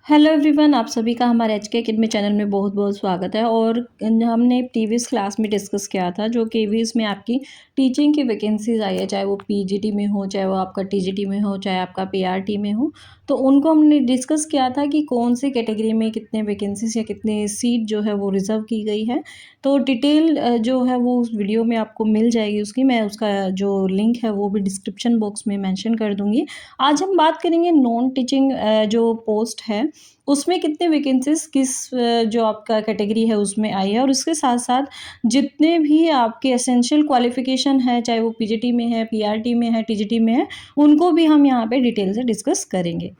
Hello everyone, आप सभी का हमारे एचके अकेडमी चैनल में बहुत बहुत स्वागत है। और हमने प्रीवियस क्लास में डिस्कस किया था जो केवीएस में आपकी टीचिंग की वैकेंसीज आई है, चाहे वो पीजीटी में हो, चाहे वो आपका टीजीटी में हो, चाहे आपका पीआरटी में हो। तो उनको हमने डिस्कस किया था कि कौन सी कैटेगरी में कितने वैकेंसीज या कितने सीट जो है वो रिजर्व की गई है। तो डिटेल जो है वो उस वीडियो में आपको मिल जाएगी। मैं उसका जो लिंक है वो भी डिस्क्रिप्शन बॉक्स में मेंशन कर दूँगी। आज हम बात करेंगे नॉन टीचिंग जो पोस्ट है उसमें कितने वैकेंसीज़ जो आपका कैटेगरी है उसमें आई है, और उसके साथ-साथ जितने भी आपके एसेंशियल क्वालिफ़िकेशन है, चाहे वो पीजीटी में है, पीआरटी में है, टीजीटी में है, उनको भी हम यहाँ पे डिटेल से डिस्कस करेंगे।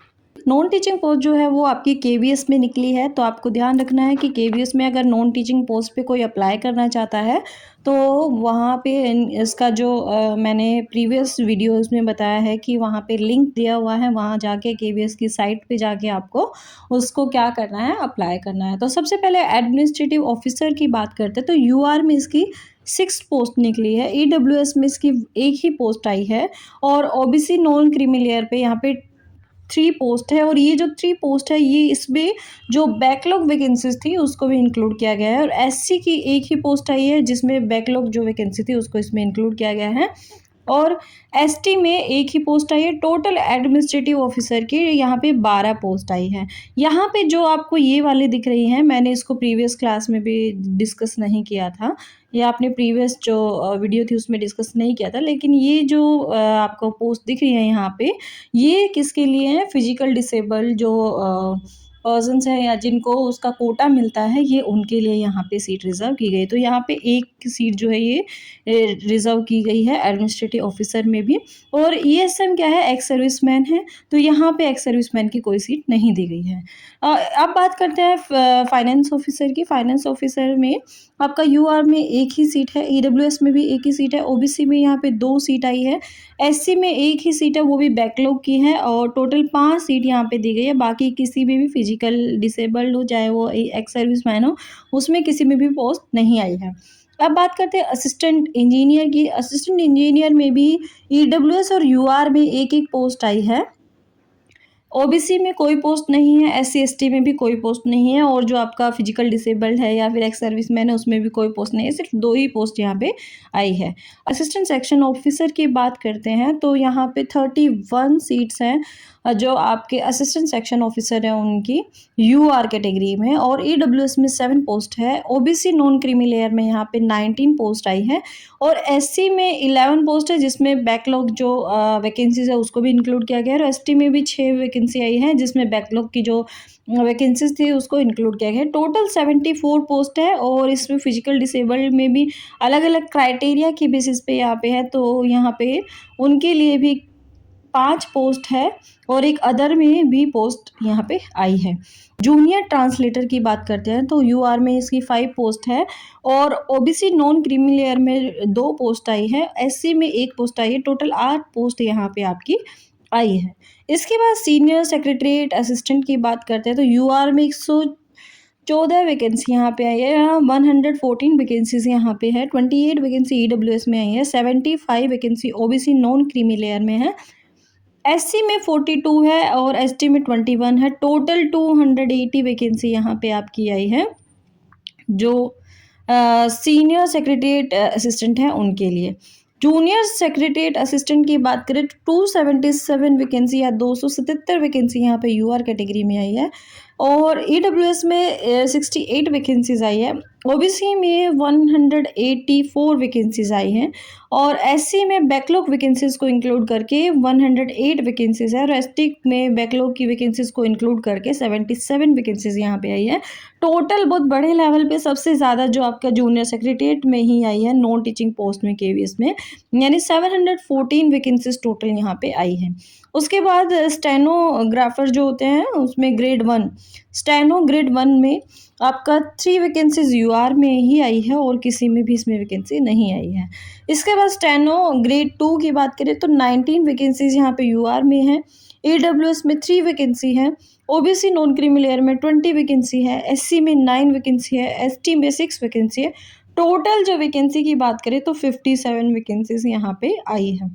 नॉन टीचिंग पोस्ट जो है वो आपकी केवीएस में निकली है, तो आपको ध्यान रखना है कि केवीएस में अगर नॉन टीचिंग पोस्ट पे कोई अप्लाई करना चाहता है तो वहाँ पे इसका जो मैंने प्रीवियस वीडियोस में बताया है कि वहाँ पे लिंक दिया हुआ है, वहाँ जाके केवीएस की साइट पे जाके आपको उसको क्या करना है, अप्लाई करना है। तो सबसे पहले एडमिनिस्ट्रेटिव ऑफिसर की बात करते हैं, तो यूआर में इसकी 6 पोस्ट निकली है, ईडब्ल्यूएस में इसकी एक ही पोस्ट आई है, और ओबीसी नॉन क्रीमी लेयर पे यहाँ पे 3 पोस्ट है। और ये जो 3 पोस्ट है ये इसमें जो बैकलॉग वैकेंसीज थी उसको भी इंक्लूड किया गया है, और एससी की एक ही पोस्ट आई है जिसमें बैकलॉग जो वैकेंसी थी उसको इसमें इंक्लूड किया गया है, और एसटी में एक ही पोस्ट आई है। टोटल एडमिनिस्ट्रेटिव ऑफिसर की यहाँ पे 12 पोस्ट आई है। यहाँ पे जो आपको ये वाले दिख रही हैं, मैंने इसको प्रीवियस क्लास में भी डिस्कस नहीं किया था, या आपने प्रीवियस जो वीडियो थी उसमें डिस्कस नहीं किया था, लेकिन ये जो आपको पोस्ट दिख रही है यहाँ पे, ये किसके लिए है? फिजिकल डिसेबल जो पर्सन्स हैं या जिनको उसका कोटा मिलता है, ये उनके लिए यहाँ पे सीट रिज़र्व की गई है। तो यहाँ पे एक सीट जो है ये रिज़र्व की गई है एडमिनिस्ट्रेटिव ऑफिसर में भी। और ईएसएम क्या है? एक्स सर्विसमैन है, तो यहाँ पे एक्स सर्विसमैन की कोई सीट नहीं दी गई है। अब बात करते हैं फाइनेंस ऑफिसर की। फाइनेंस ऑफिसर में आपका यूआर में एक ही सीट है, ईडब्ल्यूएस में भी एक ही सीट है, ओबीसी में यहाँ पे 2 सीट आई है, एससी में एक ही सीट है, वो भी बैकलॉग की है, और टोटल 5 सीट यहाँ पे दी गई है। बाकी किसी में भी फिजिकल डिसेबल्ड हो, चाहे वो एक्स सर्विसमैन हो, उसमें किसी में भी पोस्ट नहीं आई है। अब बात करते हैं असिस्टेंट इंजीनियर की। असिस्टेंट इंजीनियर में भी ईडब्ल्यूएस और यूआर में एक-एक पोस्ट आई है। ओबीसी में कोई पोस्ट नहीं है, एससी एसटी में भी कोई पोस्ट नहीं है, और जो आपका फिजिकल डिसेबल्ड है या फिर एक्स सर्विसमैन है उसमें भी कोई पोस्ट नहीं है, सिर्फ 2 ही पोस्ट यहाँ पे आई है। असिस्टेंट सेक्शन ऑफिसर की बात करते हैं तो यहाँ पे 31 सीट्स हैं, जो आपके असिस्टेंट सेक्शन ऑफिसर हैं उनकी यूआर कैटेगरी में, और ईडब्ल्यूएस में 7 पोस्ट है। ओबीसी नॉन क्रीमी लेयर में यहाँ पे 19 पोस्ट आई है, और एससी में 11 पोस्ट है जिसमें बैकलॉग जो वैकेंसीज है उसको भी इंक्लूड किया गया है, और एसटी में भी 6 वैकेंसी आई है जिसमें बैकलॉग की जो वैकेंसीज थी उसको इंक्लूड किया गया है। टोटल 74 पोस्ट है, और इसमें फिजिकल डिसेबल्ड में भी अलग अलग क्राइटेरिया की बेसिस पे यहाँ पे है, तो यहाँ पे उनके लिए भी 5 पोस्ट है, और एक अदर में भी पोस्ट यहाँ पे आई है। जूनियर ट्रांसलेटर की बात करते हैं तो यूआर में इसकी 5 पोस्ट है, और ओबीसी नॉन क्रीमी लेयर में 2 पोस्ट आई है, एससी में 1 पोस्ट आई है, टोटल 8 पोस्ट यहाँ पे आपकी आई है। इसके बाद सीनियर सेक्रेटरीट असिस्टेंट की बात करते हैं तो यूआर में 114 वैकेंसी यहाँ पे आई है, 114 वैकेंसीज यहाँ पे है, 28 वैकेंसी ईडब्ल्यूएस में आई है, 75 vacancy OBC non creamy layer में है, एससी में 42 है, और एसटी में 21 है। टोटल 280 वैकेंसी यहाँ पे आपकी आई है, जो सीनियर सेक्रेटरीट असिस्टेंट हैं उनके लिए। जूनियर सेक्रेटरीट असिस्टेंट की बात करें तो 277 वैकेंसी या 277 वैकेंसी यहाँ पे यूआर कैटेगरी में आई है, और ईडब्ल्यूएस में 68 वैकेंसीज आई है, ओबीसी में 184 वैकेंसीज आई हैं, और एससी में बैकलॉग वैकेंसीज को इंक्लूड करके 108 वैकेंसीज है, और एसटी में बैकलॉग की वैकेंसीज को इंक्लूड करके 77 वैकेंसीज यहाँ पे आई है। टोटल बहुत बड़े लेवल पे सबसे ज़्यादा जो आपका जूनियर सेक्रेटरीट में ही आई है नॉन टीचिंग पोस्ट में केवीएस में, यानी 714 वैकेंसीज टोटल यहाँ पे आई है। उसके बाद स्टेनोग्राफर जो होते हैं उसमें ग्रेड 1 स्टेनो ग्रेड 1 में आपका 3 वैकेंसीज यूआर में ही आई है, और किसी में भी इसमें वैकेंसी नहीं आई है। इसके बाद स्टेनो ग्रेड 2 की बात करें तो 19 वैकेंसीज यहाँ पे यूआर में है, ईडब्ल्यूएस में 3 वैकेंसी है, ओबीसी नॉन क्रीमी लेयर में 20 वैकेंसी है, एससी में 9 वैकेंसी है, एसटी में 6 वैकेंसी है। टोटल जो वैकेंसी की बात करें तो 57 वैकेंसीज यहाँ पे आई है।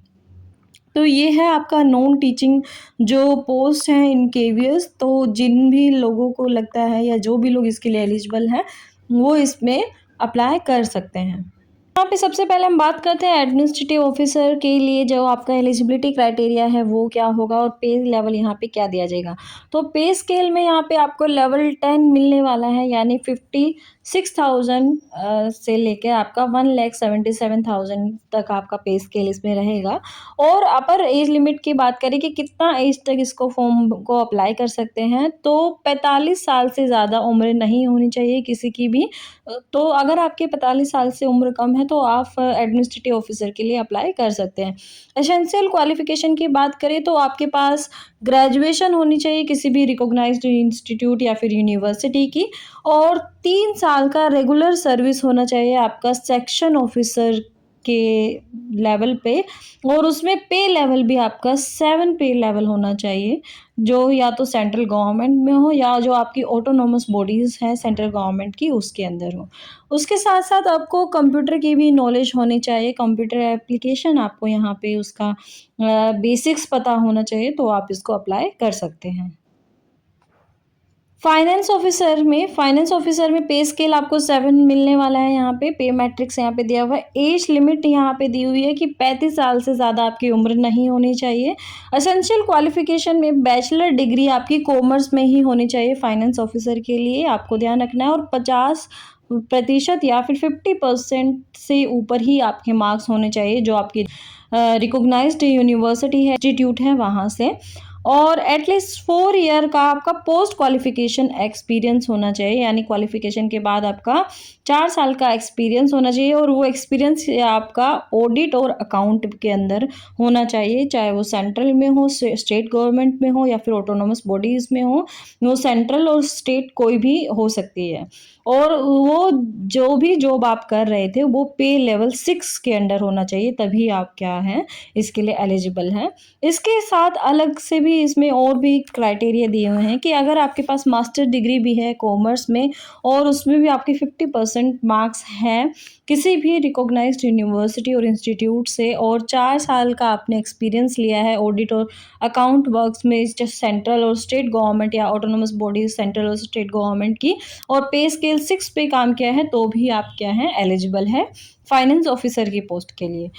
तो ये है आपका नॉन टीचिंग जो पोस्ट हैं इन केवीएस। तो जिन भी लोगों को लगता है या जो भी लोग इसके लिए एलिजिबल हैं, वो इसमें अप्लाई कर सकते हैं। यहाँ पे सबसे पहले हम बात करते हैं एडमिनिस्ट्रेटिव ऑफिसर के लिए जो आपका एलिजिबिलिटी क्राइटेरिया है वो क्या होगा और पे लेवल यहाँ पे क्या दिया जाएगा। तो पे स्केल में यहाँ पे आपको लेवल 10 मिलने वाला है, यानी 56,000 से लेकर आपका 1,77,000 तक आपका पे स्केल इसमें रहेगा। और अपर एज लिमिट की बात करें कि कितना एज तक इसको फॉर्म को अप्लाई कर सकते हैं, तो 45 साल से ज़्यादा उम्र नहीं होनी चाहिए किसी की भी। तो अगर आपके 45 साल से उम्र कम है तो आप एडमिनिस्ट्रेटिव ऑफिसर के लिए अप्लाई कर सकते हैं। एसेंशियल क्वालिफ़िकेशन की बात करें तो आपके पास ग्रेजुएशन होनी चाहिए किसी भी रिकॉग्नाइज्ड इंस्टीट्यूट या फिर यूनिवर्सिटी की, और 3 साल का रेगुलर सर्विस होना चाहिए आपका सेक्शन ऑफिसर के लेवल पे, और उसमें पे लेवल भी आपका 7 पे लेवल होना चाहिए, जो या तो सेंट्रल गवर्नमेंट में हो या जो आपकी ऑटोनोमस बॉडीज़ हैं सेंट्रल गवर्नमेंट की उसके अंदर हो। उसके साथ-साथ आपको कंप्यूटर की भी नॉलेज होनी चाहिए, कंप्यूटर एप्लीकेशन आपको यहाँ पे उसका बेसिक्स पता होना चाहिए, तो आप इसको अप्लाई कर सकते हैं। फाइनेंस ऑफिसर में पे स्केल आपको 7 मिलने वाला है। यहाँ पे मैट्रिक्स यहाँ पे दिया हुआ है। एज लिमिट यहाँ पे दी हुई है कि 35 साल से ज़्यादा आपकी उम्र नहीं होनी चाहिए। एसेंशियल क्वालिफ़िकेशन में बैचलर डिग्री आपकी कॉमर्स में ही होनी चाहिए फाइनेंस ऑफिसर के लिए, आपको ध्यान रखना है। और 50% या फिर 50% से ऊपर ही आपके मार्क्स होने चाहिए जो आपकी रिकॉग्नाइज्ड यूनिवर्सिटी है, इंस्टीट्यूट है वहाँ से। और एटलीस्ट 4 ईयर का आपका पोस्ट क्वालिफिकेशन एक्सपीरियंस होना चाहिए, यानी क्वालिफिकेशन के बाद आपका 4 साल का एक्सपीरियंस होना चाहिए, और वो एक्सपीरियंस आपका ऑडिट और अकाउंट के अंदर होना चाहिए, चाहे वो सेंट्रल में हो, स्टेट गवर्नमेंट में हो या फिर ऑटोनोमस बॉडीज़ में हो। वो सेंट्रल और स्टेट कोई भी हो सकती है। और वो जो भी जॉब आप कर रहे थे वो पे लेवल 6 के अंडर होना चाहिए, तभी आप क्या हैं इसके लिए एलिजिबल हैं। इसके साथ अलग से भी इसमें और भी क्राइटेरिया दिए हुए हैं कि अगर आपके पास मास्टर डिग्री भी है कॉमर्स में और उसमें भी आपके 50% मार्क्स हैं किसी भी रिकॉग्नाइज्ड यूनिवर्सिटी और इंस्टीट्यूट से, और 4 साल का आपने एक्सपीरियंस लिया है ऑडिट और अकाउंट वर्क्स में सेंट्रल और स्टेट गवर्नमेंट या ऑटोनोमस बॉडीज सेंट्रल और स्टेट गवर्नमेंट की, और पे स्केल 6 पे काम किया है, तो भी आप क्या हैं एलिजिबल है फाइनेंस ऑफिसर की पोस्ट के लिए।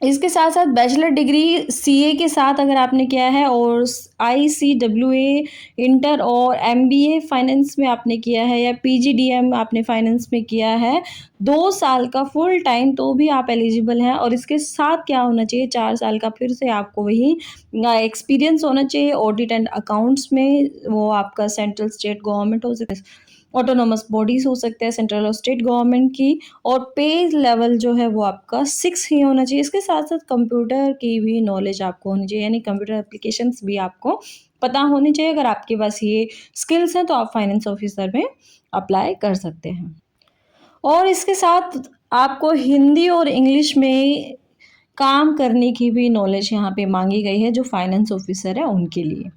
इसके साथ-साथ बैचलर डिग्री सीए के साथ अगर आपने किया है और आईसीडब्ल्यूए इंटर और एमबीए फाइनेंस में आपने किया है या पीजीडीएम आपने फाइनेंस में किया है 2 साल का फुल टाइम, तो भी आप एलिजिबल हैं। और इसके साथ क्या होना चाहिए, 4 साल का फिर से आपको वही एक्सपीरियंस होना चाहिए ऑडिट एंड अकाउंट्स में। वो आपका सेंट्रल स्टेट गवर्नमेंट हो सकता है, ऑटोनोमस बॉडीज़ हो सकते हैं सेंट्रल और स्टेट गवर्नमेंट की, और पे लेवल जो है वो आपका 6 ही होना चाहिए। इसके साथ-साथ कंप्यूटर की भी नॉलेज आपको होनी चाहिए, यानी कंप्यूटर एप्लीकेशंस भी आपको पता होनी चाहिए। अगर आपके पास ये स्किल्स हैं तो आप फाइनेंस ऑफिसर में अप्लाई कर सकते हैं। और इसके साथ आपको हिंदी और इंग्लिश में काम करने की भी नॉलेज यहाँ पे माँगी गई है जो फाइनेंस ऑफिसर है उनके लिए।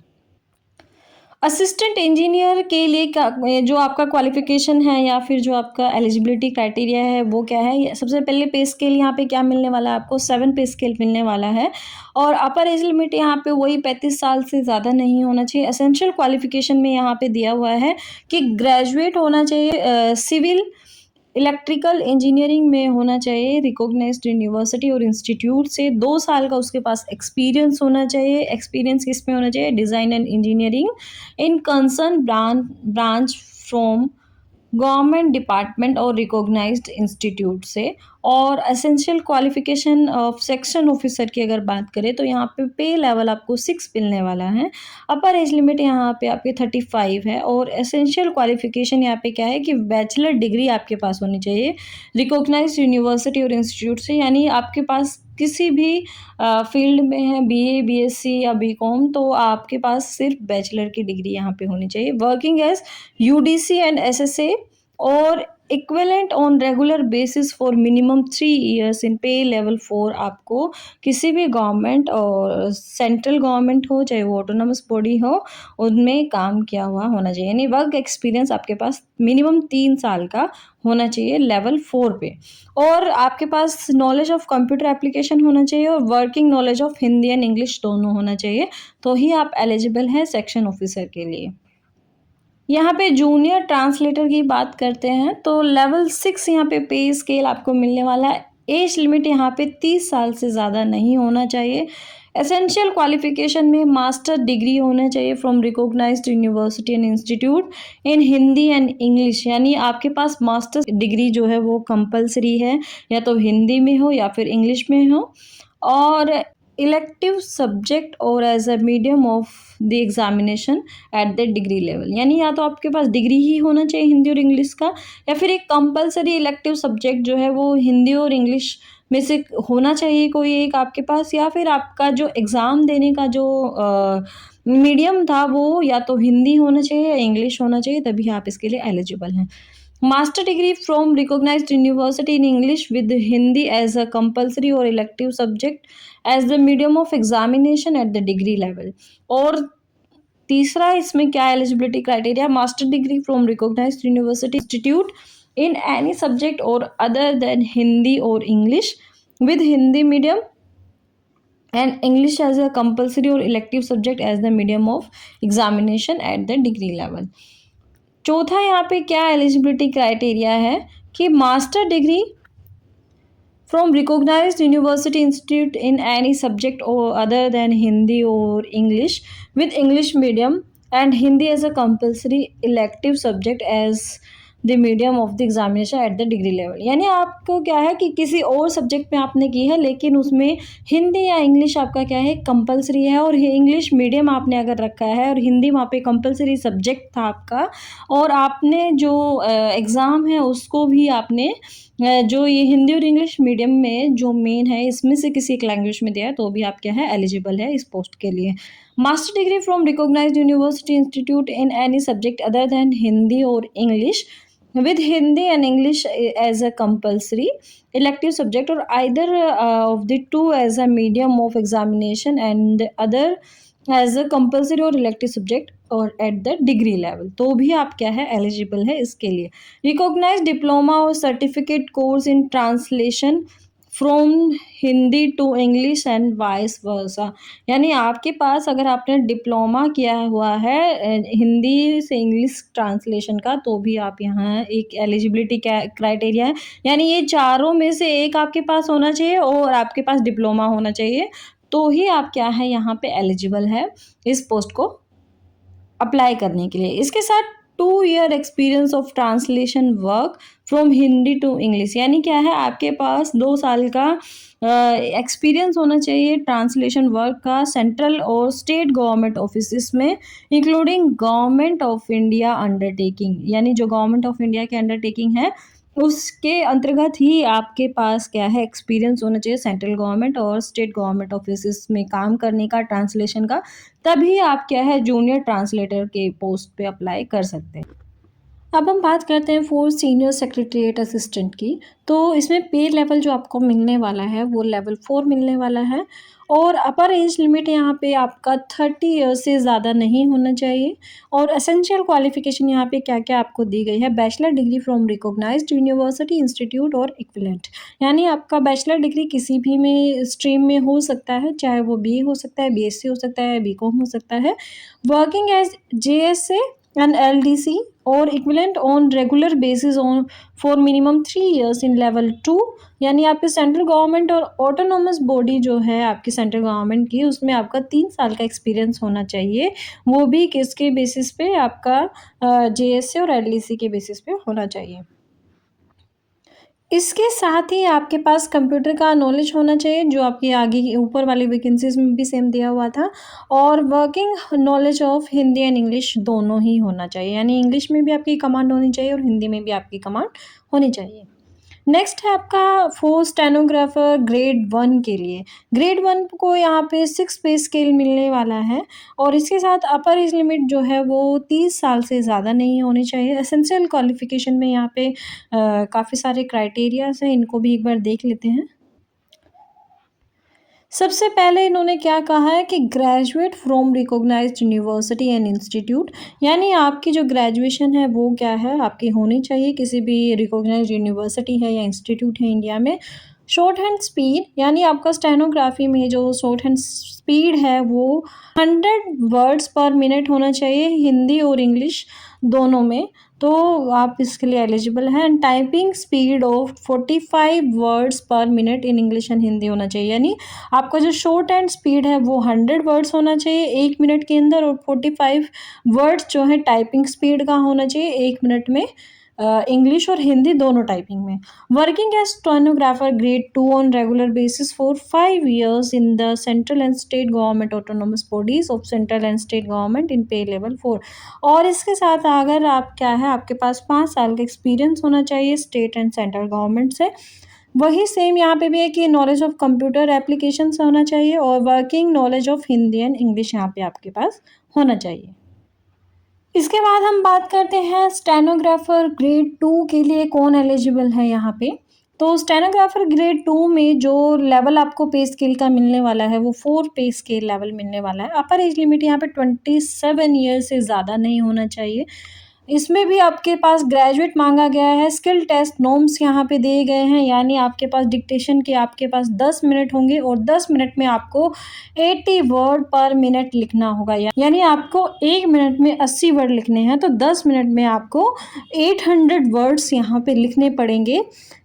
असिस्टेंट इंजीनियर के लिए जो आपका क्वालिफ़िकेशन है या फिर जो आपका एलिजिबिलिटी क्राइटेरिया है वो क्या है? सबसे पहले पे स्केल यहाँ पे क्या मिलने वाला है आपको, 7 पे स्केल मिलने वाला है, और अपर एज लिमिट यहाँ पे वही 35 साल से ज़्यादा नहीं होना चाहिए। एसेंशियल क्वालिफ़िकेशन में यहाँ पे दिया हुआ है कि ग्रेजुएट होना चाहिए सिविल इलेक्ट्रिकल इंजीनियरिंग में होना चाहिए रिकॉग्नाइज्ड यूनिवर्सिटी और इंस्टीट्यूट से, 2 साल का उसके पास एक्सपीरियंस होना चाहिए। एक्सपीरियंस किस में होना चाहिए, design and engineering in concern branch from government department और रिकॉग्नाइज्ड इंस्टीट्यूट से। और essential qualification of section officer की अगर बात करें तो यहाँ पे लेवल आपको 6 मिलने वाला है। अपर एज लिमिट यहाँ पे आपके 35 है, और एसेंशियल क्वालिफिकेशन यहाँ पे क्या है कि बैचलर डिग्री आपके पास होनी चाहिए रिकॉग्नाइज्ड यूनिवर्सिटी और इंस्टीट्यूट से, यानी आपके पास किसी भी फील्ड में है बीए, बीएससी या बीकॉम, तो आपके पास सिर्फ बैचलर की डिग्री यहाँ पे होनी चाहिए। Working as UDC and SSA और equivalent on regular basis for minimum 3 years in pay level 4 आपको किसी भी गवर्नमेंट और सेंट्रल गवर्नमेंट हो चाहे वो ऑटोनमस बॉडी हो उनमें काम किया हुआ होना चाहिए, यानी वर्क एक्सपीरियंस आपके पास मिनिमम 3 साल का होना चाहिए लेवल 4 पे। और आपके पास नॉलेज ऑफ कंप्यूटर एप्लीकेशन होना चाहिए और working knowledge of Hindi and English दोनों होना चाहिए, तो ही आप एलिजिबल हैं सेक्शन ऑफिसर के लिए। यहाँ पे जूनियर ट्रांसलेटर की बात करते हैं तो लेवल 6 यहाँ पे पे स्केल आपको मिलने वाला है। एज लिमिट यहाँ पे 30 साल से ज़्यादा नहीं होना चाहिए। एसेंशियल क्वालिफिकेशन में मास्टर डिग्री होना चाहिए from recognised university and institute in Hindi and English, यानी आपके पास मास्टर्स डिग्री जो है वो कंपलसरी है, या तो हिंदी में हो या फिर इंग्लिश में हो, और इलेक्टिव सब्जेक्ट और as a medium of the examination at the degree level, यानी या तो आपके पास डिग्री ही होना चाहिए हिंदी और इंग्लिश का, या फिर एक कंपलसरी इलेक्टिव सब्जेक्ट जो है वो हिंदी और इंग्लिश में से होना चाहिए कोई एक आपके पास, या फिर आपका जो एग्ज़ाम देने का जो मीडियम था वो या तो हिंदी होना चाहिए या इंग्लिश होना चाहिए, तभी आप इसके लिए एलिजिबल हैं। Master degree from recognised university in English with Hindi as a compulsory और elective subject as the medium of examination at the degree level. और तीसरा इसमें क्या eligibility criteria, master degree from recognised university institute in any subject और other than Hindi और English with Hindi medium and English as a compulsory or elective subject as the medium of examination at the degree level। चौथा यहाँ पे क्या eligibility criteria है कि master degree from recognised university institute in any subject और other than Hindi और English with English medium and Hindi as a compulsory elective subject as the medium of the examination at the degree level, यानी आपको क्या है कि किसी और subject में आपने की है लेकिन उसमें हिंदी या इंग्लिश आपका क्या है कंपलसरी है, और इंग्लिश मीडियम आपने अगर रखा है और हिंदी वहाँ पे कंपलसरी सब्जेक्ट था आपका, और आपने जो एग्ज़ाम है उसको भी आपने जो ये हिंदी और इंग्लिश मीडियम में जो मेन है इसमें से किसी एक लैंग्वेज में दिया है, तो भी आप क्या है एलिजिबल है इस पोस्ट के लिए। Master degree from recognised university institute in any subject other than Hindi और English with Hindi and English as a compulsory elective subject or either of the two as a medium of examination and the other as a compulsory or elective subject और at the degree level, तो भी आप क्या है eligible है इसके लिए। Recognise diploma और certificate course in translation from Hindi to English and vice versa, यानी आपके पास अगर आपने डिप्लोमा किया हुआ है हिंदी से इंग्लिश ट्रांसलेशन का, तो भी आप यहाँ एक एलिजिबिलिटी क्राइटेरिया है, यानी ये चारों में से एक आपके पास होना चाहिए और आपके पास डिप्लोमा होना चाहिए, तो ही आप क्या है यहाँ पे एलिजिबल है इस पोस्ट को अप्लाई करने के लिए। इसके साथ 2 year experience of translation work from Hindi to English, यानी क्या है आपके पास 2 साल का एक्सपीरियंस होना चाहिए ट्रांसलेशन वर्क का सेंट्रल और स्टेट गवर्नमेंट ऑफिस में, including government of India undertaking, यानी जो गवर्नमेंट ऑफ इंडिया की अंडरटेकिंग है उसके अंतर्गत ही आपके पास क्या है एक्सपीरियंस होना चाहिए सेंट्रल गवर्नमेंट और स्टेट गवर्नमेंट ऑफिस में काम करने का ट्रांसलेशन का, तभी आप क्या है जूनियर ट्रांसलेटर के पोस्ट पे अप्लाई कर सकते हैं। अब हम बात करते हैं फॉर सीनियर सेक्रेटरीट असिस्टेंट की, तो इसमें पे लेवल जो आपको मिलने वाला है वो लेवल 4 मिलने वाला है, और अपर एज लिमिट यहाँ पे आपका 30 ईयर्स से ज़्यादा नहीं होना चाहिए, और एसेंशियल क्वालिफिकेशन यहाँ पे क्या क्या आपको दी गई है, bachelor degree from recognised university institute और इक्विवेलेंट, यानी आपका बैचलर डिग्री किसी भी में स्ट्रीम में हो सकता है, चाहे वो बी हो सकता है, बीएससी हो सकता है, बीकॉम हो सकता है, working as JSA and LDC or equivalent on regular basis on for minimum 3 years in level 2, यानी आपके सेंट्रल गवर्नमेंट और ऑटोनोमस बॉडी जो है आपकी सेंट्रल गवर्नमेंट की उसमें आपका 3 साल का एक्सपीरियंस होना चाहिए, वो भी किसके बेसिस पे आपका JSA और LDC के बेसिस पे होना चाहिए। इसके साथ ही आपके पास कंप्यूटर का नॉलेज होना चाहिए जो आपकी आगे की ऊपर वाली वैकेंसीज़ में भी सेम दिया हुआ था, और working knowledge of Hindi and English दोनों ही होना चाहिए, यानी इंग्लिश में भी आपकी कमांड होनी चाहिए और हिंदी में भी आपकी कमांड होनी चाहिए। नेक्स्ट है आपका फॉर स्टेनोग्राफर ग्रेड 1 के लिए। ग्रेड 1 को यहाँ पे 6 पे स्केल मिलने वाला है और इसके साथ अपर एज लिमिट जो है वो 30 साल से ज़्यादा नहीं होनी चाहिए। एसेंशियल क्वालिफ़िकेशन में यहाँ पे काफ़ी सारे क्राइटेरियाज़ हैं, इनको भी एक बार देख लेते हैं। सबसे पहले इन्होंने क्या कहा है कि graduate from recognised university and institute, यानी आपकी जो ग्रेजुएशन है वो क्या है आपकी होनी चाहिए, किसी भी रिकॉग्नाइज्ड यूनिवर्सिटी है या इंस्टीट्यूट है इंडिया में। शॉर्ट हैंड स्पीड, यानी आपका स्टेनोग्राफी में जो शॉर्ट हैंड स्पीड है वो 100 वर्ड्स पर मिनट होना चाहिए, हिंदी और इंग्लिश दोनों में, तो आप इसके लिए एलिजिबल हैं। And typing speed of 45 words पर minute in English and Hindi होना चाहिए, यानी आपका जो शॉर्ट एंड स्पीड है वो 100 वर्ड्स होना चाहिए 1 मिनट के अंदर और 45 वर्ड्स जो है टाइपिंग स्पीड का होना चाहिए 1 मिनट में, इंग्लिश और हिंदी दोनों टाइपिंग में। Working as stenographer grade 2 on regular basis for 5 years in the central and state government autonomous bodies of central and state government in pay level 4। और इसके साथ अगर आप क्या है आपके पास 5 साल का एक्सपीरियंस होना चाहिए स्टेट एंड सेंट्रल गवर्नमेंट से। वही सेम यहाँ पे भी है कि नॉलेज ऑफ कंप्यूटर एप्लीकेशन होना चाहिए और working knowledge of Hindi and English यहाँ पे आपके पास होना चाहिए। इसके बाद हम बात करते हैं स्टेनोग्राफर ग्रेड 2 के लिए कौन एलिजिबल है यहाँ पे। तो स्टेनोग्राफर ग्रेड 2 में जो लेवल आपको पे स्केल का मिलने वाला है वो 4 पे स्केल लेवल मिलने वाला है। अपर एज लिमिट यहाँ पे 27 ईयर से ज़्यादा नहीं होना चाहिए। इसमें भी आपके पास ग्रेजुएट मांगा गया है। स्किल टेस्ट नॉर्म्स यहाँ पे दिए गए हैं, यानी आपके पास डिक्टेशन के आपके पास 10 मिनट होंगे और 10 मिनट में आपको 80 वर्ड पर मिनट लिखना होगा, यानी आपको 1 मिनट में 80 वर्ड लिखने हैं तो 10 मिनट में आपको 800 वर्ड्स यहाँ पे लिखने पड़ेंगे।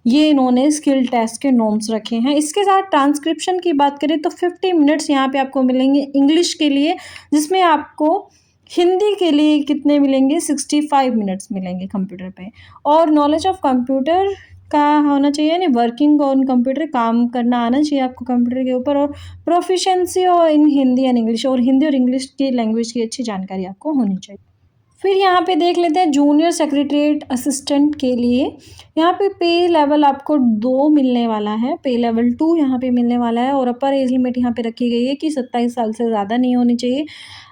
ये इन्होंने स्किल टेस्ट के नॉर्म्स रखे हैं। इसके साथ ट्रांसक्रिप्शन की बात करें तो 50 मिनट्स यहाँ पे आपको मिलेंगे इंग्लिश के लिए, जिसमें आपको हिंदी के लिए कितने मिलेंगे 65 मिनट्स मिलेंगे कंप्यूटर पे। और नॉलेज ऑफ कंप्यूटर का होना चाहिए, यानी वर्किंग ऑन कंप्यूटर, काम करना आना चाहिए आपको कंप्यूटर के ऊपर, और प्रोफिशिएंसी और इन हिंदी एंड इंग्लिश, और हिंदी और इंग्लिश की लैंग्वेज की अच्छी जानकारी आपको होनी चाहिए। फिर यहाँ पे देख लेते हैं जूनियर सेक्रेटरीट असिस्टेंट के लिए। यहाँ पे लेवल आपको 2 मिलने वाला है, पे लेवल 2 यहाँ पे मिलने वाला है और अपर एज लिमिट यहाँ पे रखी गई है कि 27 साल से ज़्यादा नहीं होनी चाहिए।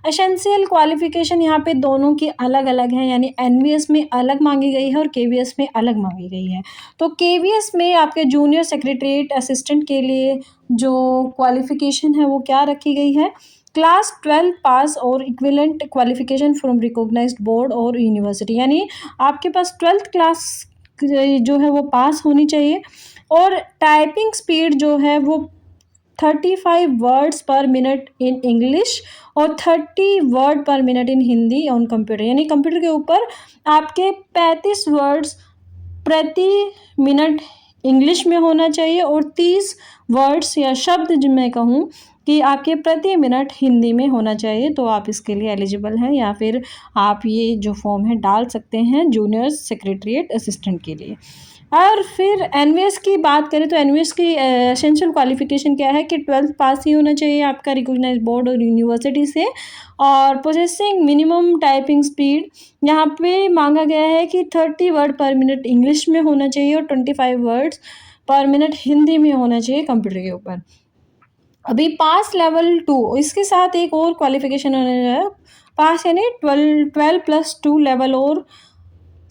एसेंशियल क्वालिफिकेशन यहाँ पे दोनों की अलग अलग है, यानी एनवीएस में अलग मांगी गई है और केवीएस में अलग मांगी गई है। तो केवीएस में आपके जूनियर सेक्रेटरीट असिस्टेंट के लिए जो क्वालिफिकेशन है वो क्या रखी गई है, क्लास 12 पास और equivalent qualification from recognised board और यूनिवर्सिटी, यानी आपके पास 12th क्लास जो है वो पास होनी चाहिए। और टाइपिंग स्पीड जो है वो 35 वर्ड्स पर मिनट इन इंग्लिश और 30 वर्ड पर minute in Hindi on computer, यानी कंप्यूटर के ऊपर आपके 35 वर्ड्स प्रति मिनट इंग्लिश में होना चाहिए और 30 वर्ड्स या शब्द जो मैं कहूँ कि आपके प्रति मिनट हिंदी में होना चाहिए, तो आप इसके लिए एलिजिबल हैं, या फिर आप ये जो फॉर्म है डाल सकते हैं जूनियर सेक्रेटरीट असिस्टेंट के लिए। और फिर एनवीएस की बात करें तो एनवीएस की एसेंशियल क्वालिफिकेशन क्या है कि 12th पास ही होना चाहिए आपका रिकॉग्नाइज्ड बोर्ड और यूनिवर्सिटी से, और प्रोसेसिंग मिनिमम टाइपिंग स्पीड यहाँ पे मांगा गया है कि 30 वर्ड पर मिनट इंग्लिश में होना चाहिए और 25 वर्ड्स पर मिनट हिंदी में होना चाहिए कंप्यूटर के ऊपर। अभी पास लेवल 2, इसके साथ एक और क्वालिफिकेशन है पास, यानी 12+2 लेवल और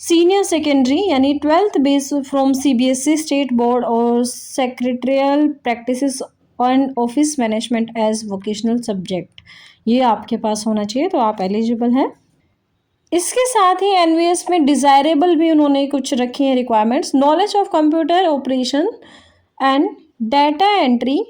सीनियर सेकेंडरी, यानी 12th base from CBSE state board और secretarial practices on office management as vocational subject, ये आपके पास होना चाहिए, तो आप एलिजिबल हैं। इसके साथ ही एनवीएस में डिज़ायरेबल भी उन्होंने कुछ रखी हैं requirements. Knowledge of computer operation and data entry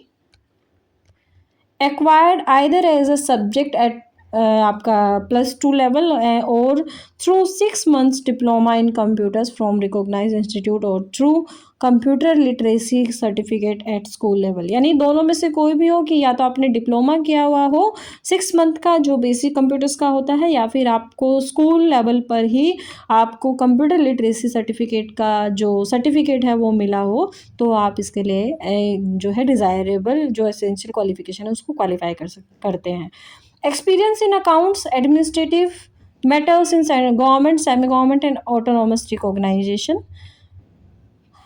acquired either as a subject at आपका +2 लेवल और through 6 months diploma in computers from recognized institute और through computer literacy certificate at school level, यानी दोनों में से कोई भी हो कि या तो आपने डिप्लोमा किया हुआ हो 6 मंथ का जो बेसिक कंप्यूटर्स का होता है, या फिर आपको स्कूल लेवल पर ही आपको कंप्यूटर लिटरेसी सर्टिफिकेट का जो सर्टिफिकेट है वो मिला हो, तो आप इसके लिए जो है डिज़ायरेबल जो एसेंशियल क्वालिफिकेशन है उसको क्वालिफाई करते हैं। Experience in accounts administrative matters in government, semi government and autonomous recognisation,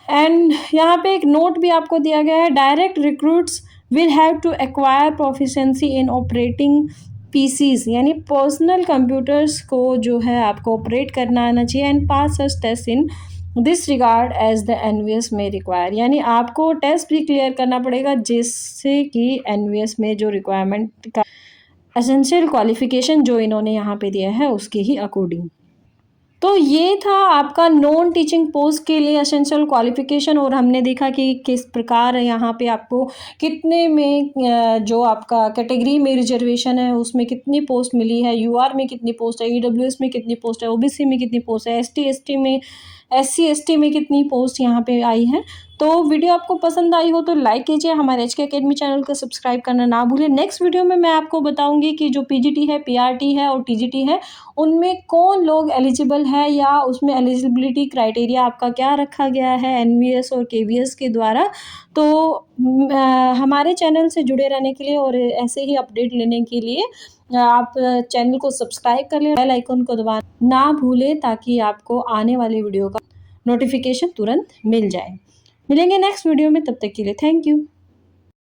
and यहाँ पे एक नोट भी आपको दिया गया है, direct recruits will have to acquire proficiency in operating PCs, यानी पर्सनल कंप्यूटर्स को जो है आपको ऑपरेट करना आना चाहिए, and pass such test in this regard as the NVS में रिक्वायर, यानी आपको टेस्ट भी क्लियर करना पड़ेगा जिससे कि एनवीएस में जो रिक्वायरमेंट का एसेंशियल क्वालिफिकेशन जो इन्होंने यहाँ पे दिया है उसके ही अकॉर्डिंग। तो ये था आपका नॉन टीचिंग पोस्ट के लिए एसेंशियल क्वालिफिकेशन, और हमने देखा कि किस प्रकार यहाँ पे आपको कितने में जो आपका कैटेगरी में रिजर्वेशन है उसमें कितनी पोस्ट मिली है, यूआर में कितनी पोस्ट है, ईडब्ल्यूएस में कितनी पोस्ट है, ओबीसी में कितनी पोस्ट है, एसटी एसटी में, एससी एसटी में कितनी पोस्ट यहाँ पे आई है। तो वीडियो आपको पसंद आई हो तो लाइक कीजिए, हमारे एचके एकेडमी चैनल को सब्सक्राइब करना ना भूलें। नेक्स्ट वीडियो में मैं आपको बताऊंगी कि जो पीजीटी है, पीआरटी है और टीजीटी है उनमें कौन लोग एलिजिबल है, या उसमें एलिजिबिलिटी क्राइटेरिया आपका क्या रखा गया है एनवीएस और केवीएस के द्वारा। तो हमारे चैनल से जुड़े रहने के लिए और ऐसे ही अपडेट लेने के लिए आप चैनल को सब्सक्राइब कर लें, बेल आइकन को दबाना ना भूलें ताकि आपको आने वाले वीडियो का नोटिफिकेशन तुरंत मिल जाए। मिलेंगे नेक्स्ट वीडियो में, तब तक के लिए थैंक यू।